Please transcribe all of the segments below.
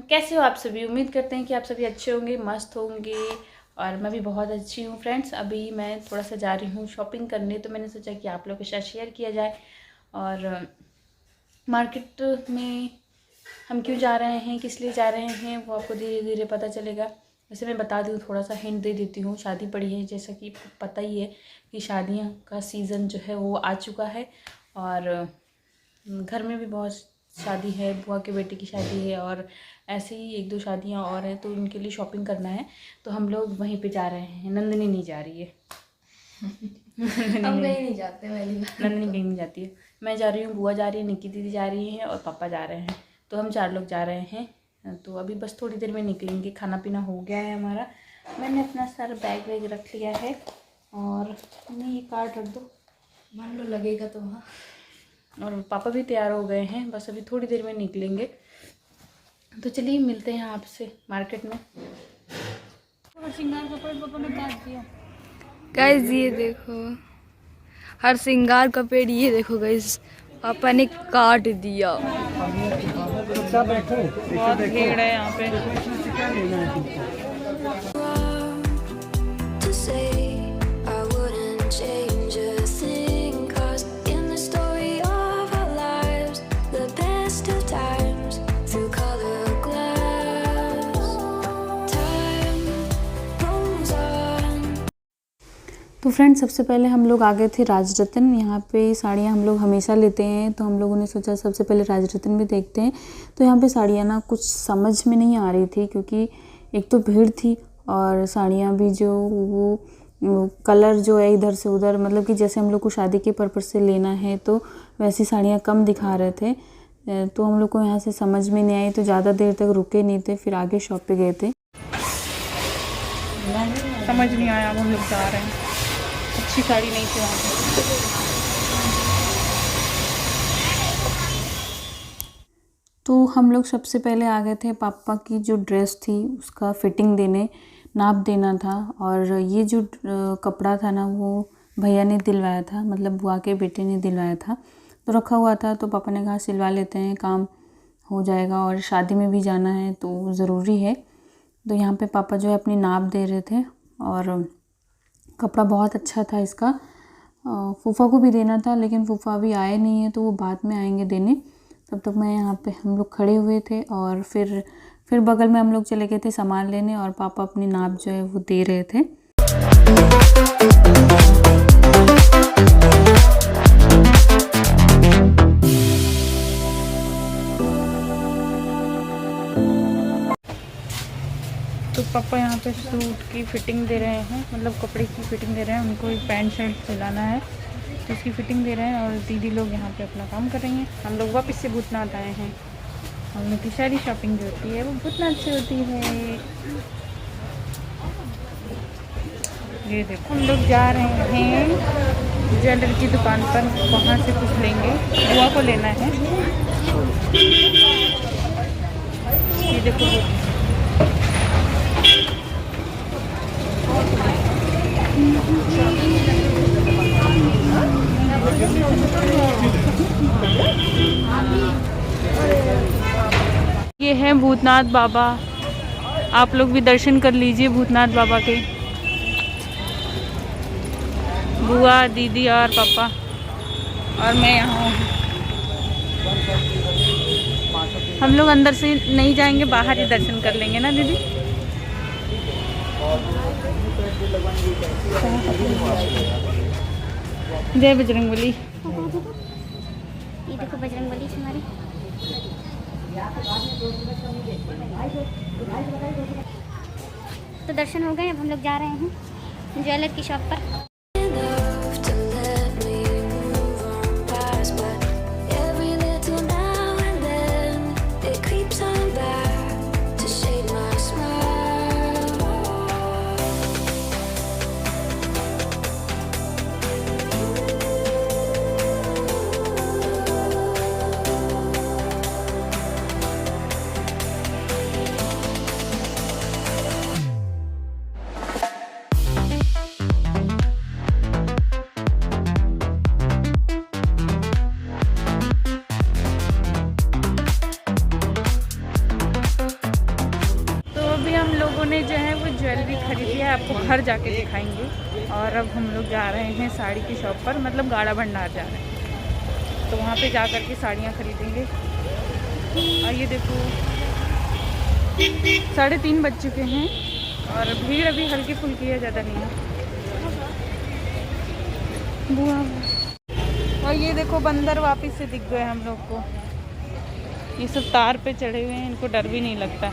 कैसे हो आप सभी? उम्मीद करते हैं कि आप सभी अच्छे होंगे, मस्त होंगे। और मैं भी बहुत अच्छी हूँ फ्रेंड्स। अभी मैं थोड़ा सा जा रही हूँ शॉपिंग करने, तो मैंने सोचा कि आप लोगों के साथ शेयर किया जाए। और मार्केट में हम क्यों जा रहे हैं, किस लिए जा रहे हैं, वो आपको धीरे धीरे पता चलेगा। वैसे मैं बता दूँ, थोड़ा सा हिंट दे देती हूँ। शादी पड़ी है, जैसा कि पता ही है कि शादियों का सीज़न जो है वो आ चुका है। और घर में भी बहुत शादी है, बुआ के बेटे की शादी है, और ऐसे ही एक दो शादियां और हैं, तो उनके लिए शॉपिंग करना है। तो हम लोग वहीं पे जा रहे हैं। नंदिनी नहीं जा रही है। हम कहीं नहीं जाते, नंदिनी कहीं नहीं जाती है। मैं जा रही हूँ, बुआ जा रही है, निक्की दीदी जा रही है और पापा जा रहे हैं। तो हम 4 लोग जा रहे हैं। तो अभी बस थोड़ी देर में निकलेंगे। खाना पीना हो गया है हमारा। मैंने अपना सारा बैग वैग रख लिया है। और नहीं, ये कार्ड रख दो, मान लो लगेगा तो वहाँ। और पापा भी तैयार हो गए हैं, बस अभी थोड़ी देर में निकलेंगे। तो चलिए मिलते हैं आपसे मार्केट में। श्रृंगार कपड़े पापा ने काट दिया। गाइस ये देखो, हर श्रृंगार का पेड़ ये देखो गाइस, पापा ने काट दिया। बहुत भीड़ है यहाँ पे। तो फ्रेंड्स, सबसे पहले हम लोग आ गए थे राजरतन। यहाँ पे साड़ियाँ हम लोग हमेशा लेते हैं, तो हम लोगों ने सोचा सबसे पहले राजरतन में देखते हैं। तो यहाँ पे साड़ियाँ ना कुछ समझ में नहीं आ रही थी, क्योंकि एक तो भीड़ थी, और साड़ियाँ भी जो वो कलर जो है इधर से उधर, मतलब कि जैसे हम लोग को शादी के पर्पज़ से लेना है, तो वैसी साड़ियाँ कम दिखा रहे थे। तो हम लोग को यहाँ से समझ में नहीं आई, तो ज़्यादा देर तक रुके नहीं थे, फिर आगे शॉप पे गए थे। समझ नहीं आया, हम लोग जा रहे हैं। अच्छी साड़ी नहीं थी वहाँ पे। तो हम लोग सबसे पहले आ गए थे पापा की जो ड्रेस थी उसका फिटिंग देने, नाप देना था। और ये जो कपड़ा था ना, वो भैया ने दिलवाया था, मतलब बुआ के बेटे ने दिलवाया था। तो रखा हुआ था, तो पापा ने कहा सिलवा लेते हैं, काम हो जाएगा, और शादी में भी जाना है तो ज़रूरी है। तो यहाँ पे पापा जो है अपनी नाप दे रहे थे, और कपड़ा बहुत अच्छा था इसका। फूफा को भी देना था, लेकिन फूफा अभी आए नहीं है, तो वो बाद में आएंगे देने। तब तक मैं यहाँ पे हम लोग खड़े हुए थे, और फिर बगल में हम लोग चले गए थे सामान लेने, और पापा अपनी नाप जो है वो दे रहे थे। तो पापा यहाँ पे सूट की फिटिंग दे रहे हैं, मतलब कपड़े की फिटिंग दे रहे हैं। उनको एक पैंट शर्ट सिलाना है, तो इसकी फिटिंग दे रहे हैं। और दीदी लोग यहाँ पे अपना काम कर रही हैं। हम लोग वापस से भूतनाथ आए हैं। हम लोग की सारी शॉपिंग जो होती है वो भूतनाथ से होती है। ये देखो, हम लोग जा रहे हैं ज्वेलर की दुकान पर, वहाँ से कुछ लेंगे, बुआ को लेना है। ये देखो, ये है भूतनाथ बाबा। आप लोग भी दर्शन कर लीजिए भूतनाथ बाबा के। बुआ, दीदी और पापा, और मैं यहाँ हूँ। हम लोग अंदर से नहीं जाएंगे, बाहर ही दर्शन कर लेंगे ना दीदी। जय बजरंगबली। ये देखो बजरंगबली हमारी। तो दर्शन हो गए, अब हम लोग जा रहे हैं ज्वेलर की शॉप पर। आपको घर जाके दिखाएंगे। और अब हम लोग जा रहे हैं साड़ी की शॉप पर, मतलब गाड़ा भंडार जा रहे हैं, तो वहाँ पे जा कर के साड़ियाँ खरीदेंगे। और ये देखो 3:30 बज चुके हैं और भीड़ अभी हल्की फुल्की है, ज़्यादा नहीं है। बुआ और ये देखो बंदर वापस से दिख गए हम लोग को। ये सब तार पे चढ़े हुए हैं, इनको डर भी नहीं लगता।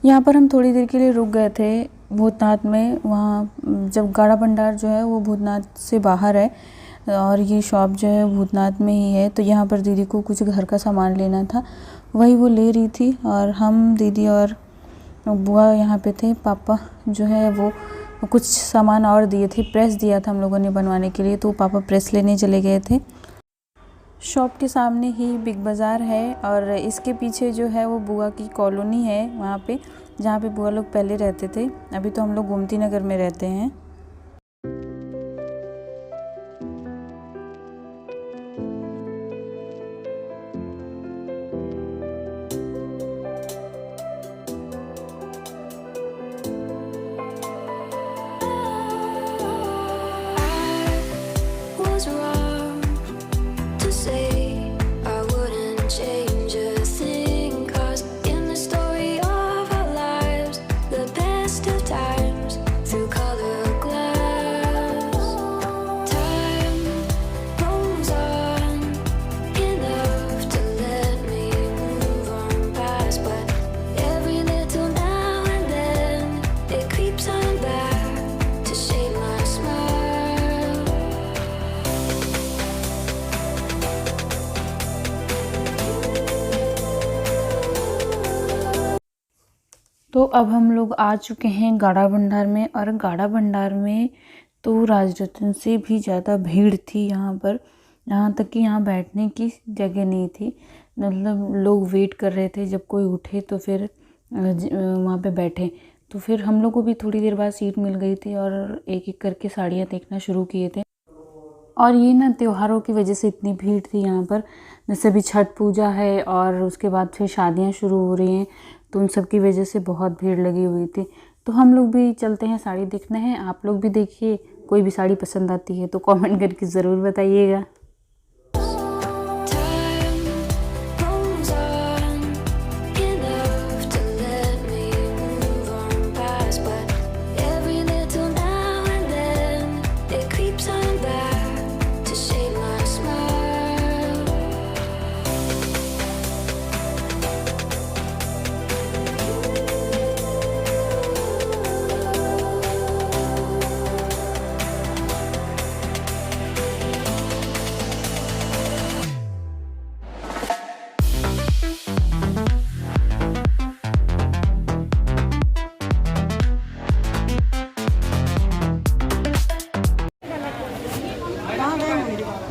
यहाँ पर हम थोड़ी देर के लिए रुक गए थे भूतनाथ में। वहाँ जब गाड़ा भंडार जो है वो भूतनाथ से बाहर है और ये शॉप जो है भूतनाथ में ही है। तो यहाँ पर दीदी को कुछ घर का सामान लेना था, वही वो ले रही थी। और हम दीदी और बुआ यहाँ पे थे। पापा जो है वो कुछ सामान और दिए थे, प्रेस दिया था हम लोगों ने बनवाने के लिए, तो पापा प्रेस लेने चले गए थे। शॉप के सामने ही बिग बाज़ार है और इसके पीछे जो है वो बुआ की कॉलोनी है, वहाँ पे जहाँ पे बुआ लोग पहले रहते थे। अभी तो हम लोग गोमती नगर में रहते हैं। तो अब हम लोग आ चुके हैं गाड़ा भंडार में। और गाड़ा भंडार में तो राजरत्न से भी ज़्यादा भीड़ थी यहाँ पर, यहाँ तक कि यहाँ बैठने की जगह नहीं थी। मतलब लोग वेट कर रहे थे जब कोई उठे तो फिर वहाँ पे बैठे। तो फिर हम लोग को भी थोड़ी देर बाद सीट मिल गई थी और एक एक करके साड़ियाँ देखना शुरू किए थे। और ये ना त्योहारों की वजह से इतनी भीड़ थी यहाँ पर, जैसे अभी छठ पूजा है और उसके बाद फिर शादियाँ शुरू हो रही हैं, तो उन सब की वजह से बहुत भीड़ लगी हुई थी। तो हम लोग भी चलते हैं साड़ी देखना है। आप लोग भी देखिए, कोई भी साड़ी पसंद आती है तो कमेंट करके ज़रूर बताइएगा।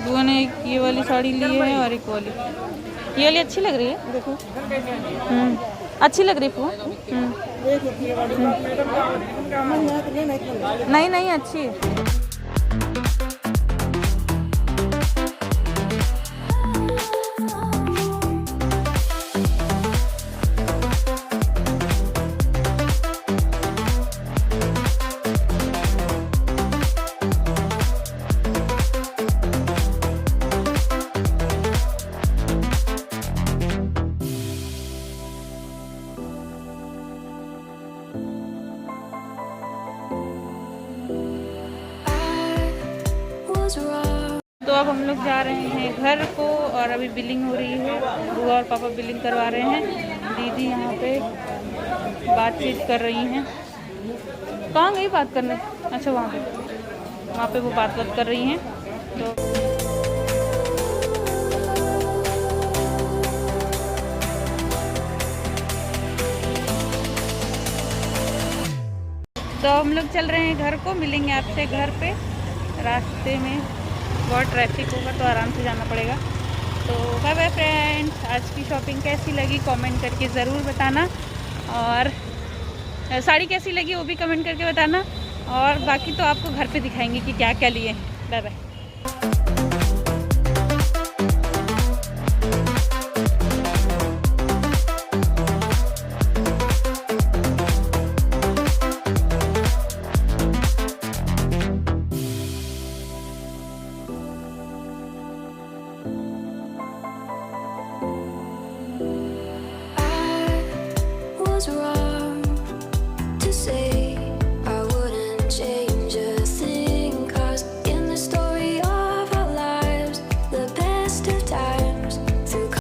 बुआ ने एक ये वाली साड़ी ली है और एक वाली, ये वाली अच्छी लग रही है, देखो अच्छी लग रही है। नहीं नहीं अच्छी है। तो अब हम लोग जा रहे हैं घर को और अभी बिलिंग हो रही है। बुआ और पापा बिलिंग करवा रहे हैं। दीदी यहाँ पे बातचीत कर रही हैं। कहाँ गई बात करने? अच्छा वहाँ पे वो बात कर रही हैं। तो हम लोग चल रहे हैं घर को। मिलेंगे आपसे घर पे। रास्ते में बहुत ट्रैफिक होगा तो आराम से जाना पड़ेगा। तो बाय बाय फ्रेंड्स। आज की शॉपिंग कैसी लगी कमेंट करके ज़रूर बताना, और साड़ी कैसी लगी वो भी कमेंट करके बताना। और बाकी तो आपको घर पे दिखाएंगे कि क्या क्या लिए। Bye bye. was right.